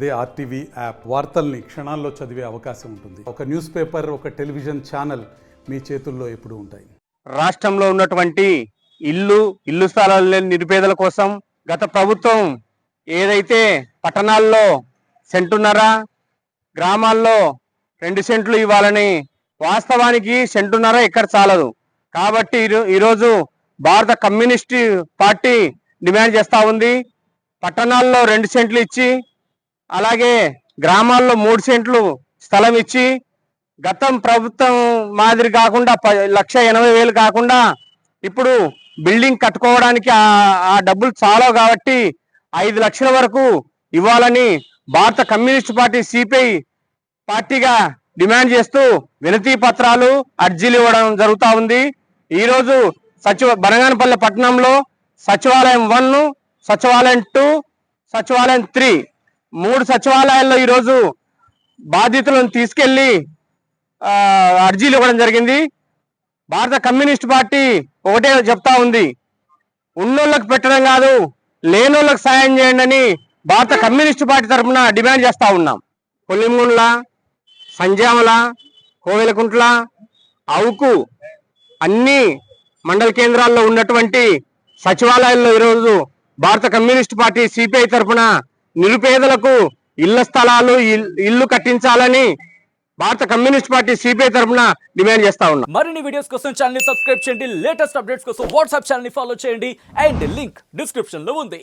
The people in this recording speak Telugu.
అదే ఆర్టీవీ యాప్ వార్తల్ని క్షణాల్లో చదివే అవకాశం ఉంటుంది. ఒక న్యూస్ పేపర్, ఒక టెలివిజన్ ఛానల్ మీ చేతుల్లో ఎప్పుడూ ఉంటాయి. రాష్ట్రంలో ఉన్నటువంటి ఇల్లు స్థలాలు లేని నిరుపేదల కోసం గత ప్రభుత్వం ఏదైతే పట్టణాల్లో సెంటున్నర, గ్రామాల్లో 2 సెంట్లు ఇవ్వాలని, వాస్తవానికి సెంటున్నర ఎక్కడ చాలదు. కాబట్టి ఈరోజు భారత కమ్యూనిస్ట్ పార్టీ డిమాండ్ చేస్తూ ఉంది. పట్టణాల్లో 2 సెంట్లు ఇచ్చి, అలాగే గ్రామాల్లో 3 సెంట్లు స్థలం ఇచ్చి, గతం ప్రభుత్వం మాదిరి కాకుండా 1,80,000 కాకుండా ఇప్పుడు బిల్డింగ్ కట్టుకోవడానికి ఆ డబ్బులు చాలవు కాబట్టి 5 లక్షల వరకు ఇవ్వాలని భారత కమ్యూనిస్ట్ పార్టీ సిపిఐ పార్టీగా డిమాండ్ చేస్తూ వినతి పత్రాలు, అర్జీలు ఇవ్వడం జరుగుతూ ఉంది. ఈరోజు బనగానపల్లె పట్టణంలో సచివాలయం 1, సచివాలయం 2, సచివాలయం 3 3 సచివాలయాల్లో ఈరోజు బాధితులను తీసుకెళ్లి అర్జీలు ఇవ్వడం జరిగింది. భారత కమ్యూనిస్ట్ పార్టీ ఒకటే చెప్తా ఉంది, ఉన్నోళ్ళకి పెట్టడం కాదు, లేనోళ్ళకి సాయం చేయండి అని భారత కమ్యూనిస్ట్ పార్టీ తరఫున డిమాండ్ చేస్తూ ఉన్నాం. కొల్లింగుండ్ల, సంజామల, కోవెలకుంట్ల, అవుకు అన్ని మండల కేంద్రాల్లో ఉన్నటువంటి సచివాలయాల్లో ఈరోజు భారత కమ్యూనిస్ట్ పార్టీ సిపిఐ తరఫున నిరుపేదలకు ఇళ్ల స్థలాలు, ఇల్లు కట్టించాలని భారత కమ్యూనిస్ట్ పార్టీ సిపిఐ తరఫున డిమాండ్ చేస్తా ఉన్నాం. మరిన్ని వీడియోస్ కోసం ఛానల్ ని సబ్స్క్రైబ్ చేయండి, లేటెస్ట్ అప్డేట్స్ కోసం వాట్సాప్ ఛానల్ ని ఫాలో చేయండి అండ్ లింక్ డిస్క్రిప్షన్ లో ఉంది.